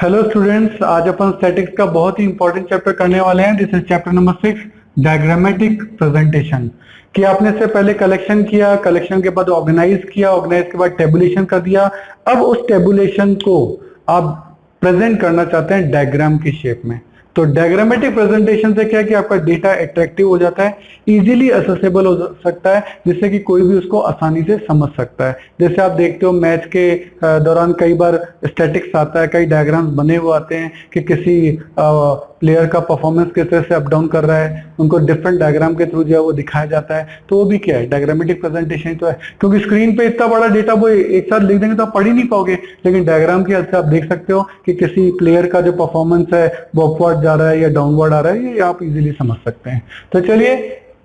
Hello students, आज अपन statics का बहुत ही इंपॉर्टेंट चैप्टर करने वाले हैं। This is chapter number 6, diagrammatic presentation. कि आपने से पहले कलेक्शन किया, कलेक्शन के बाद ऑर्गेनाइज किया, ऑर्गेनाइज के बाद टेबुलेशन कर दिया। अब उस टेबुलेशन को आप प्रेजेंट करना चाहते हैं डायग्राम की शेप में। तो डायग्रामेटिक प्रेजेंटेशन से क्या है कि आपका डेटा अट्रैक्टिव हो जाता है, इजीली एसेसेबल हो सकता है, जिससे कि कोई भी उसको आसानी से समझ सकता है। जैसे आप देखते हो मैथ के दौरान कई बार स्टैटिक्स आता है, कई डायग्राम्स बने हुए आते हैं कि किसी प्लेयर का परफॉर्मेंस किस तरह से अप डाउन कर रहा है, उनको डिफरेंट डायग्राम के थ्रू जो है वो दिखाया जाता है। तो वो भी क्या है, डायग्रामेटिक प्रेजेंटेशन तो है। क्योंकि स्क्रीन पे इतना बड़ा डेटा वो एक साथ लिख देंगे तो आप पढ़ ही नहीं पाओगे, लेकिन डायग्राम की हेल्प से आप देख सकते हो कि किसी प्लेयर का जो परफॉर्मेंस है वो अपवर्ड जा रहा है या डाउनवर्ड आ रहा है, ये आप इजीली समझ सकते हैं। तो चलिए,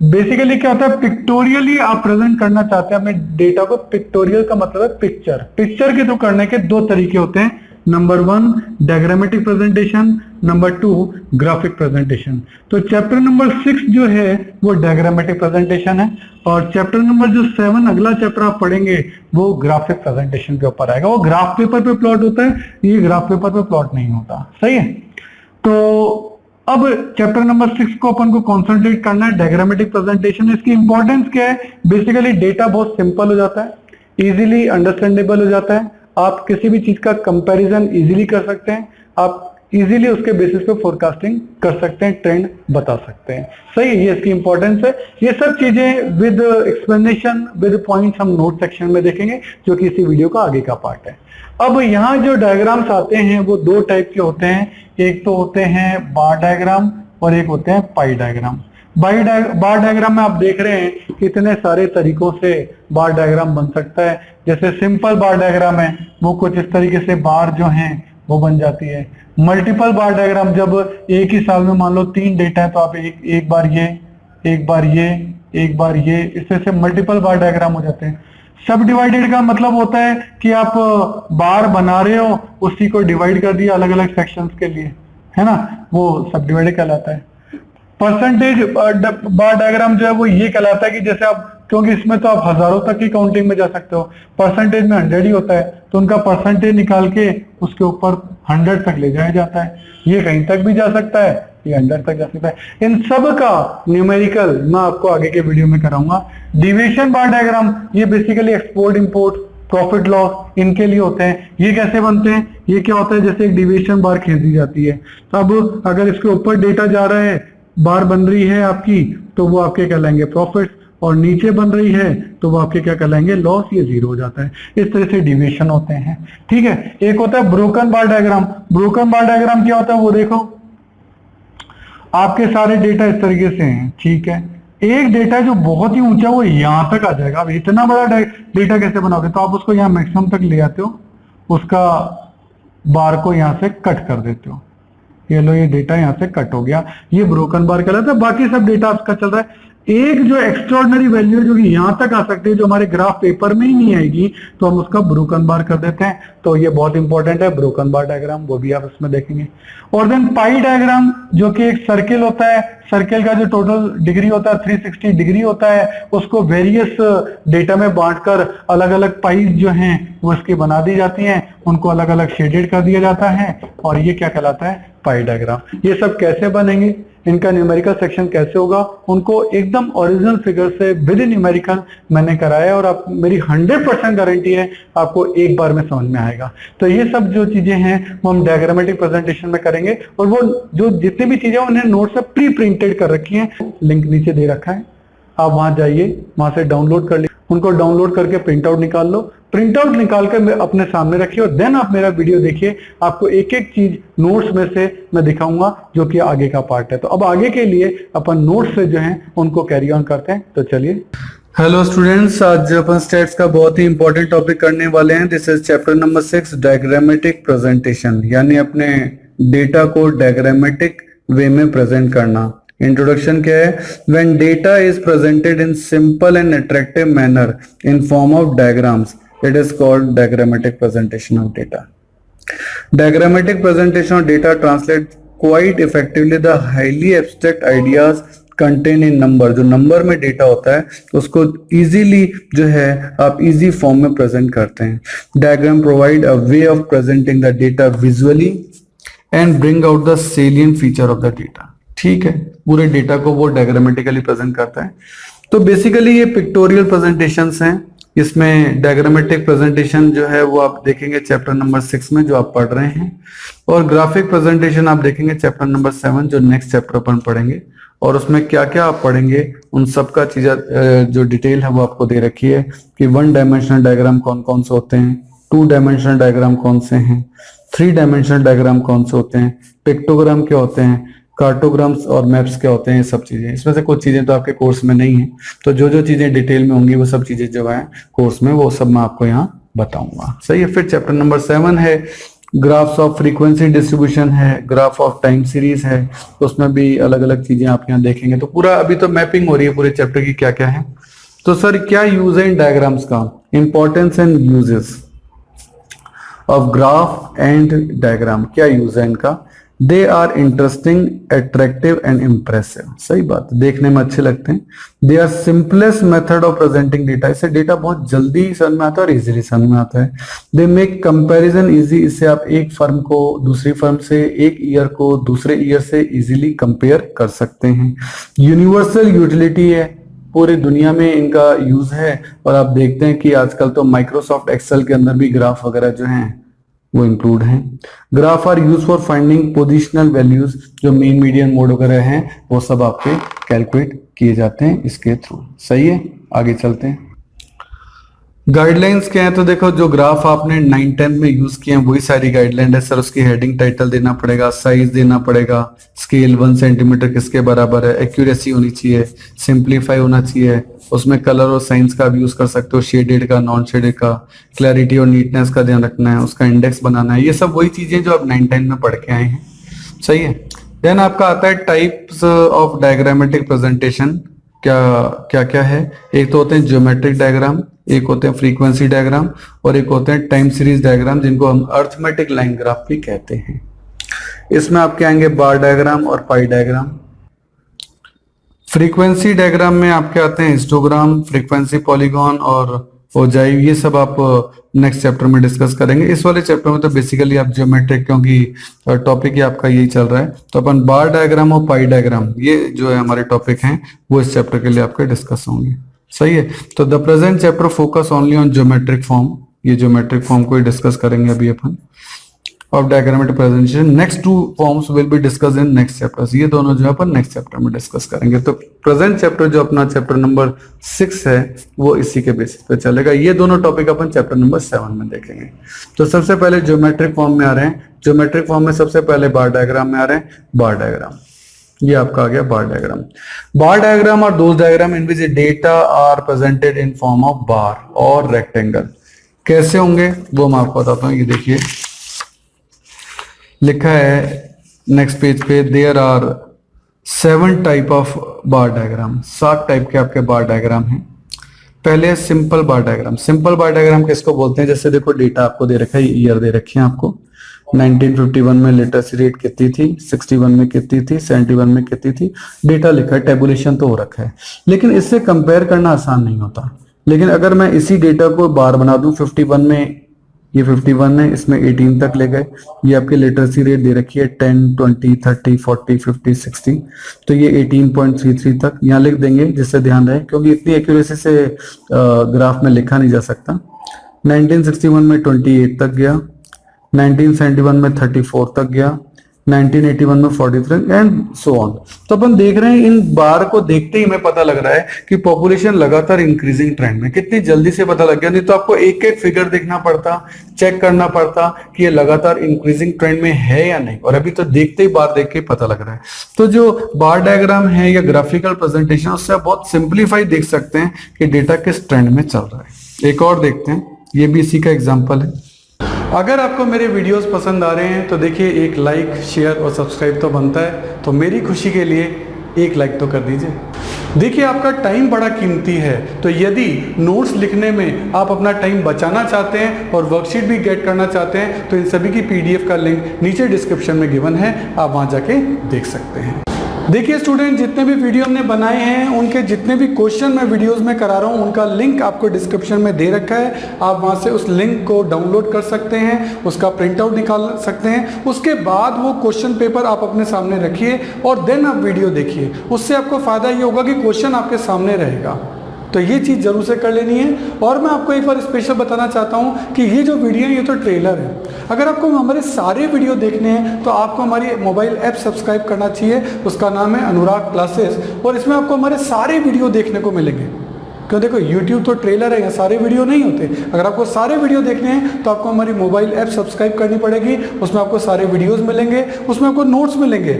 बेसिकली क्या होता है, पिक्टोरियली आप प्रेजेंट करना चाहते हैं अपने डेटा को। पिक्टोरियल का मतलब है पिक्चर। पिक्चर के थ्रू करने के दो तरीके होते हैं। Number 1 diagrammatic presentation, number 2 graphic presentation. तो चैप्टर नंबर 6 जो है वो डायग्रामेटिक प्रेजेंटेशन है, और चैप्टर नंबर जो 7 अगला चैप्टर आप पढ़ेंगे वो ग्राफिक प्रेजेंटेशन के ऊपर आएगा। वो ग्राफ पेपर पे प्लॉट होता है, ये ग्राफ पेपर पे प्लॉट नहीं होता। सही है। तो अब चैप्टर नंबर 6 को अपन को कॉन्सेंट्रेट करना है, डायग्रामेटिक प्रेजेंटेशन। इसकी इंपॉर्टेंस क्या है? बेसिकली डेटा बहुत सिंपल हो जाता है, इजीली अंडरस्टैंडेबल हो जाता है, आप किसी भी चीज का कंपैरिजन इजीली कर सकते हैं, आप इजीली उसके बेसिस पे फोरकास्टिंग कर सकते हैं, ट्रेंड बता सकते हैं। सही है, ये इसकी इंपॉर्टेंस है। ये सब चीजें विद एक्सप्लेनेशन विद पॉइंट्स हम नोट सेक्शन में देखेंगे, जो कि इसी वीडियो का आगे का पार्ट है। अब यहाँ जो डायग्राम्स आते हैं वो दो टाइप के होते हैं। एक तो होते हैं बार डायग्राम और एक होते हैं पाई डायग्राम। बार डायग्राम में आप देख रहे हैं कितने सारे तरीकों से बार डायग्राम बन सकता है। जैसे सिंपल बार डायग्राम है वो कुछ इस तरीके से बार जो हैं वो बन जाती है। मल्टीपल बार डायग्राम, जब एक ही साल में मान लो 3 डेटा है तो आप एक बार ये, एक बार ये, एक बार ये, इस तरह से मल्टीपल बार डायग्राम हो जाते हैं। सब डिवाइडेड का मतलब होता है कि आप बार बना रहे हो, उसी को डिवाइड कर दिया अलग अलग सेक्शंस के लिए, है ना, वो सब डिवाइडेड कहलाता है। परसेंटेज बार डायग्राम जो है वो ये कहलाता है कि जैसे आप, क्योंकि इसमें तो आप हजारों तक की काउंटिंग में जा सकते हो, परसेंटेज में 100 ही होता है, तो उनका परसेंटेज निकाल के उसके ऊपर 100 तक ले जाया जाता है। ये कहीं तक भी जा सकता है, ये 100 तक जा सकता है। इन सब का न्यूमेरिकल मैं आपको आगे के वीडियो में कराऊंगा। डिविएशन बार डायग्राम ये basically export import profit loss इनके लिए होते हैं। ये कैसे बनते हैं? ये क्या होता है, जैसे एक डिविएशन बार खींच दी जाती है, तो अब अगर इसके ऊपर डेटा जा रहा है, बार बन रही है आपकी, तो वो आपके कहलाएंगे प्रॉफिट, और नीचे बन रही है तो वो आपके क्या कहलाएंगे, लॉस। ये 0 हो जाता है। इस तरह से डिविएशन होते हैं। ठीक है। एक होता है ब्रोकन बार डायग्राम। ब्रोकन बार डायग्राम क्या होता है वो देखो, आपके सारे डेटा इस तरीके से हैं, ठीक है। एक डेटा जो बहुत ही ऊंचा वो यहां तक आ जाएगा। अब इतना बड़ा डेटा कैसे बनाओगे, तो आप उसको यहाँ मैक्सिमम तक ले आते हो, उसका बार को यहां से कट कर देते हो। ये लो, ये डेटा यहाँ से कट हो गया, ये ब्रोकन बार कहलाता है। बाकी सब डेटा आपका चल रहा है। एक जो एक्स्ट्राऑर्डिनरी वैल्यू जो कि यहाँ तक आ सकती है, जो हमारे ग्राफ पेपर में ही नहीं आएगी, तो हम उसका ब्रोकन बार कर देते हैं। तो ये बहुत इंपॉर्टेंट है ब्रोकन बार डायग्राम, वो भी आप इसमें देखेंगे। और देन पाई डायग्राम, जो कि एक सर्किल होता है, सर्किल का जो टोटल डिग्री होता है 360 डिग्री होता है, उसको वेरियस डेटा में बांटकर अलग अलग पाइज जो हैं वो इसकी बना दी जाती हैं, उनको अलग अलग शेडेड कर दिया जाता है, और ये क्या कहलाता है, पाई डायग्राम। ये सब कैसे बनेंगे, इनका न्यूमेरिकल सेक्शन कैसे होगा, उनको एकदम ओरिजिनल फिगर से विद न्यूमेरिकल मैंने कराया, और आप मेरी 100% गारंटी है आपको एक बार में समझ में आएगा। तो ये सब जो चीजें हैं वो हम डायग्रामेटिक प्रेजेंटेशन में करेंगे, और वो जो जितनी भी चीजें उन्हें नोट से प्री प्रिंटेड कर रखी हैं, लिंक नीचे दे रखा है, आप वहां जाइए, वहां से डाउनलोड कर लीजिए, उनको डाउनलोड करके प्रिंट आउट निकाल लो। प्रिंट आउट निकाल कर अपने सामने रखिए, और देन आप मेरा वीडियो देखिए। आपको एक एक चीज नोट्स में से मैं दिखाऊंगा, जो कि आगे का पार्ट है। तो अब आगे के लिए अपन नोट्स से जो हैं उनको कैरी ऑन करते हैं। तो चलिए, हेलो स्टूडेंट्स, आज अपन स्टैट्स का बहुत ही इंपॉर्टेंट टॉपिक करने वाले हैं। This is chapter number 6, diagrammatic presentation, यानी अपने डेटा को डायग्रामेटिक वे में प्रेजेंट करना। इंट्रोडक्शन क्या है? When data is presented in simple and attractive manner in form of diagrams, it is called diagrammatic presentation of data. Diagrammatic presentation of data translate quite effectively the highly abstract ideas contained in number। जो number में data होता है उसको easily जो है आप easy form में present करते हैं। Diagram provide a way of presenting the data visually and bring out the salient feature of the data. ठीक है, पूरे डेटा को वो डायग्रामेटिकली प्रेजेंट करता है। तो बेसिकली ये पिक्टोरियल प्रेजेंटेशंस हैं। इसमें डायग्रामेटिक प्रेजेंटेशन जो है वो आप देखेंगे चैप्टर नंबर 6 में जो आप पढ़ रहे हैं, और ग्राफिक प्रेजेंटेशन आप देखेंगे चैप्टर नंबर 7 जो नेक्स्ट चैप्टर अपन पढ़ेंगे। और उसमें क्या क्या आप पढ़ेंगे उन सब का चीज जो डिटेल है वो आपको दे रखी है कि 1 डायमेंशनल डायग्राम कौन कौन से होते हैं, 2 डायमेंशनल डायग्राम कौन से हैं, 3 डायमेंशनल डायग्राम कौन से होते हैं, पिक्टोग्राम क्या होते हैं, कार्टोग्राम्स और मैप्स क्या होते हैं, ये सब चीजें। इसमें से कुछ चीजें तो आपके कोर्स में नहीं है, तो जो जो चीजें डिटेल में होंगी वो सब चीजें जो है कोर्स में वो सब मैं आपको यहाँ बताऊंगा। सही है। फिर चैप्टर नंबर 7 है ग्राफ्स ऑफ फ्रीक्वेंसी डिस्ट्रीब्यूशन है, ग्राफ ऑफ टाइम सीरीज है, तो उसमें भी अलग अलग चीजें आप यहाँ देखेंगे। तो पूरा अभी तो मैपिंग हो रही है पूरे चैप्टर की क्या क्या है। तो सर क्या यूज है इन डायग्राम्स का, importance and uses of graph and diagram, क्या यूज है इनका। They are interesting, attractive and impressive. सही बात, देखने में अच्छे लगते हैं। They are simplest method of presenting data, इससे डेटा बहुत जल्दी समझ में आता है और इजीली समझ में आता है। दे मेक कंपैरिजन इजी, इससे आप एक फर्म को दूसरी फर्म से, एक ईयर को दूसरे ईयर से इजीली कंपेयर कर सकते हैं। यूनिवर्सल यूटिलिटी है, पूरी दुनिया में इनका यूज है। और आप देखते हैं कि आजकल तो माइक्रोसॉफ्ट एक्सेल के अंदर भी ग्राफ वगैरह जो हैं वो इंक्लूड हैं। Graph are use for finding positional values, जो मीन मीडियन मोड वगैरह हैं वो सब आपके कैलकुलेट किए जाते हैं इसके थ्रू। सही है, आगे चलते हैं। गाइडलाइंस क्या है, तो देखो जो ग्राफ आपने 9-10 में यूज किए हैं वही सारी गाइडलाइन है सर। उसकी हेडिंग टाइटल देना पड़ेगा, साइज देना पड़ेगा, स्केल 1 सेंटीमीटर किसके बराबर है, एक्यूरेसी होनी चाहिए, सिंप्लीफाई होना चाहिए, उसमें कलर और साइंस का भी यूज कर सकते हो, शेडेड का, नॉन शेडेड का, क्लैरिटी और नीटनेस का ध्यान रखना है, उसका इंडेक्स बनाना है। ये सब वही चीजें जो आप 9-10 में पढ़ के आए हैं। सही है। देन आपका आता है टाइप्स ऑफ डायग्रामेटिक प्रेजेंटेशन, क्या क्या है। एक तो होते हैं ज्योमेट्रिक डायग्राम, एक होते हैं फ्रीक्वेंसी डायग्राम, और एक होते हैं टाइम सीरीज डायग्राम जिनको हम अर्थमेटिक लाइन ग्राफ भी कहते हैं। इसमें आपके आएंगे बार डायग्राम और पाई डायग्राम। फ्रीक्वेंसी डायग्राम में आपके आते हैं हिस्टोग्राम, फ्रीक्वेंसी पॉलीगॉन और ओजाइव, ये सब आप नेक्स्ट चैप्टर में डिस्कस करेंगे। इस वाले चैप्टर में तो बेसिकली आप ज्योमेट्रिक, क्योंकि टॉपिक ही आपका यही चल रहा है, तो अपन बार डायग्राम और पाई डायग्राम ये जो है हमारे टॉपिक हैं वो इस चैप्टर के लिए आपके डिस्कस होंगे। सही है। तो the present chapter focus only on geometric form, ये ज्योमेट्रिक फॉर्म को ही डिस्कस करेंगे अभी अपन। Of diagrammatic presentation, next 2 forms will be discuss in next chapters, ये दोनों जो है अपन नेक्स्ट चैप्टर में डिस्कस करेंगे। तो प्रेजेंट चैप्टर जो अपना चैप्टर नंबर 6 है वो इसी के बेसिस पे चलेगा। ये दोनों टॉपिक अपन चैप्टर नंबर 7 में देखेंगे। तो सबसे पहले ज्योमेट्रिक फॉर्म में आ रहे हैं। ज्योमेट्रिक फॉर्म में सबसे पहले बार डायग्राम में आ रहे हैं। बार डायग्राम, ये आपका आ गया बार डायग्राम। बार डायग्राम और those diagram in which data are presented in form of bar और रेक्टेंगल। कैसे होंगे वो मैं आपको बताता हूँ। ये देखिए लिखा है नेक्स्ट पेज पे, there are 7 type of bar diagram, 7 type के आपके बार डायग्राम हैं। पहले simple bar diagram. Simple bar diagram किसको बोलते हैं, जैसे देखो डेटा आपको दे रखा है, ईयर दे रखी है आपको, 1951 में लिटरेसी रेट कितनी थी, 61 में कितनी थी, 71 में कितनी थी, डेटा लिखा है, टेबुलेशन तो हो रखा है। लेकिन इससे कंपेयर करना आसान नहीं होता। लेकिन अगर मैं इसी डेटा को बार बना दूं, 51 में ये 51 है, इसमें 18 तक ले गए, ये आपकी लिटरेसी रेट दे रखी है 10, 20, 30, 40, 50, 60, तो ये 18.33 तक यहाँ लिख देंगे, जिससे ध्यान रहे क्योंकि इतनी एक्यूरेसी से ग्राफ में लिखा नहीं जा सकता। 1961 में 28 तक गया, 1971 में 34 तक गया, 1981 में 43 एंड सो ऑन। तो अपन देख रहे हैं, इन बार को देखते ही हमें पता लग रहा है कि पॉपुलेशन लगातार इंक्रीजिंग ट्रेंड में। कितनी जल्दी से पता लग गया, नहीं तो आपको एक एक फिगर देखना पड़ता, चेक करना पड़ता कि ये लगातार इंक्रीजिंग ट्रेंड में है या नहीं, और अभी तो देखते ही बार देख के पता लग रहा है। तो जो बार डायग्राम है या ग्राफिकल प्रेजेंटेशन, उससे आप बहुत सिंप्लीफाई देख सकते हैं कि डेटा किस ट्रेंड में चल रहा है। एक और देखते हैं, ये भी इसी का एग्जाम्पल है। अगर आपको मेरे वीडियोस पसंद आ रहे हैं तो देखिए एक लाइक, शेयर और सब्सक्राइब तो बनता है, तो मेरी खुशी के लिए एक लाइक तो कर दीजिए। देखिए आपका टाइम बड़ा कीमती है, तो यदि नोट्स लिखने में आप अपना टाइम बचाना चाहते हैं और वर्कशीट भी गेट करना चाहते हैं तो इन सभी की PDF का लिंक नीचे डिस्क्रिप्शन में गिवन है, आप वहां जाके देख सकते हैं। देखिए स्टूडेंट, जितने भी वीडियो हमने बनाए हैं उनके जितने भी क्वेश्चन मैं वीडियोस में करा रहा हूँ उनका लिंक आपको डिस्क्रिप्शन में दे रखा है। आप वहाँ से उस लिंक को डाउनलोड कर सकते हैं, उसका प्रिंट आउट निकाल सकते हैं। उसके बाद वो क्वेश्चन पेपर आप अपने सामने रखिए और देन आप वीडियो देखिए। उससे आपको फ़ायदा ये होगा कि क्वेश्चन आपके सामने रहेगा। तो ये चीज़ जरूर से कर लेनी है। और मैं आपको एक बार स्पेशल बताना चाहता हूँ कि ये जो वीडियो है ये तो ट्रेलर है। अगर आपको हमारे सारे वीडियो देखने हैं तो आपको हमारी मोबाइल ऐप सब्सक्राइब करना चाहिए। उसका नाम है अनुराग क्लासेस और इसमें आपको हमारे सारे वीडियो देखने को मिलेंगे। क्यों, देखो यूट्यूब तो ट्रेलर है, यहाँ सारे वीडियो नहीं होते। अगर आपको सारे वीडियो देखने हैं तो आपको हमारी मोबाइल ऐप सब्सक्राइब करनी पड़ेगी। उसमें आपको सारे वीडियोज़ मिलेंगे, उसमें आपको नोट्स मिलेंगे,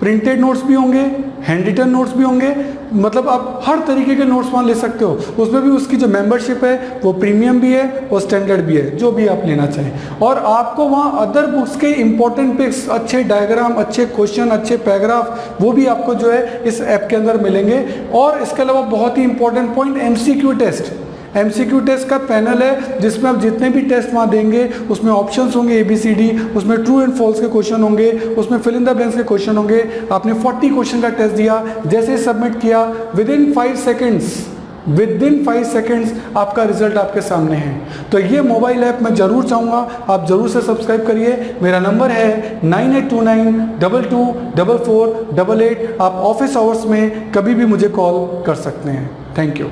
प्रिंटेड नोट्स भी होंगे, हैंड रिटन नोट्स भी होंगे। मतलब आप हर तरीके के नोट्स वहाँ ले सकते हो। उसमें भी उसकी जो मेंबरशिप है वो प्रीमियम भी है और स्टैंडर्ड भी है, जो भी आप लेना चाहें। और आपको वहाँ अदर बुक्स के इंपॉर्टेंट पिक्स, अच्छे डायग्राम, अच्छे क्वेश्चन, अच्छे पैराग्राफ, वो भी आपको जो है इस ऐप के अंदर मिलेंगे। और इसके अलावा बहुत ही important point, MCQ test. MCQ test का पैनल है जिसमें आप जितने भी टेस्ट वहाँ देंगे उसमें ऑप्शंस होंगे ABCD, उसमें ट्रू एंड फॉल्स के क्वेश्चन होंगे, उसमें फिल इन द ब्लैंक्स के क्वेश्चन होंगे। आपने 40 क्वेश्चन का टेस्ट दिया, जैसे सबमिट किया विदिन 5 सेकेंड्स आपका रिजल्ट आपके सामने है। तो ये मोबाइल ऐप मैं जरूर चाहूँगा आप जरूर से सब्सक्राइब करिए। मेरा नंबर है 9829224488। आप ऑफिस आवर्स में कभी भी मुझे कॉल कर सकते हैं। Thank you.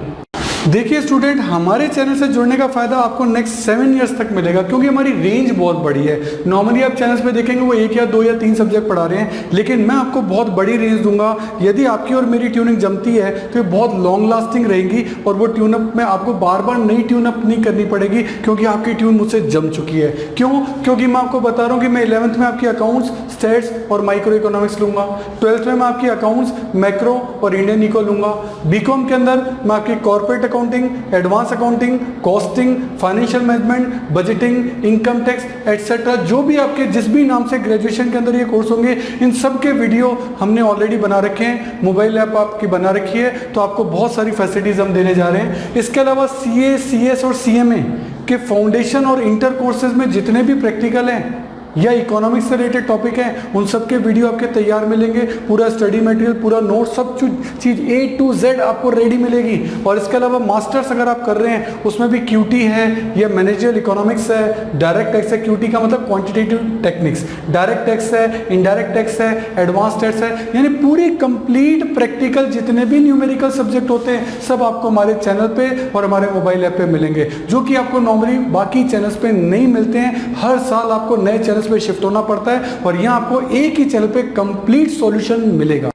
देखिए स्टूडेंट, हमारे चैनल से जुड़ने का फायदा आपको नेक्स्ट 7 इयर्स तक मिलेगा, क्योंकि हमारी रेंज बहुत बड़ी है। नॉर्मली आप चैनल्स पे देखेंगे वो 1 या 2 या 3 सब्जेक्ट पढ़ा रहे हैं, लेकिन मैं आपको बहुत बड़ी रेंज दूंगा। यदि आपकी और मेरी ट्यूनिंग जमती है तो ये बहुत लॉन्ग लास्टिंग रहेगी और वो ट्यूनअप में आपको बार बार नई ट्यूनअप नहीं करनी पड़ेगी, क्योंकि आपकी ट्यून मुझसे जम चुकी है। क्यों? क्योंकि मैं आपको बता रहा हूँ कि मैं 11th में आपकी अकाउंट्स, स्टेट्स और माइक्रो इकोनॉमिक्स लूंगा। 12th में मैं आपकी अकाउंट्स, मैक्रो और इंडियन इको लूंगा। बीकॉम के अंदर मैं आपकी corporate accounting, advance accounting, costing, financial management, budgeting, income tax etcetera, जो भी आपके जिस भी नाम से ग्रेजुएशन के अंदर ये कोर्स होंगे, इन सब के वीडियो हमने ऑलरेडी बना रखे हैं। मोबाइल ऐप आपकी बना रखी है, तो आपको बहुत सारी फैसिलिटीज हम देने जा रहे हैं। इसके अलावा CA, CS और CMA के फाउंडेशन और इंटर कोर्सेज में जितने भी प्रैक्टिकल हैं या इकोनॉमिक्स से रिलेटेड टॉपिक हैं, उन सब के वीडियो आपके तैयार मिलेंगे। पूरा स्टडी मटेरियल, पूरा नोट, सब चीज़ A to Z आपको रेडी मिलेगी। और इसके अलावा मास्टर्स अगर आप कर रहे हैं उसमें भी QT है या मैनेजरियल इकोनॉमिक्स है, डायरेक्ट टैक्स है। QT का मतलब क्वांटिटेटिव टेक्निक्स, डायरेक्ट टैक्स है, इनडायरेक्ट टैक्स है, एडवांस टैक्स है, यानी पूरी कंप्लीट प्रैक्टिकल जितने भी न्यूमेरिकल सब्जेक्ट होते हैं सब आपको हमारे चैनल पे और हमारे मोबाइल ऐप पे मिलेंगे, जो कि आपको नॉर्मली बाकी चैनल्स पे नहीं मिलते हैं। हर साल आपको नए चैनल पे शिफ्ट होना पड़ता है और यहाँ आपको एक ही चैनल पे कंप्लीट सॉल्यूशन मिलेगा।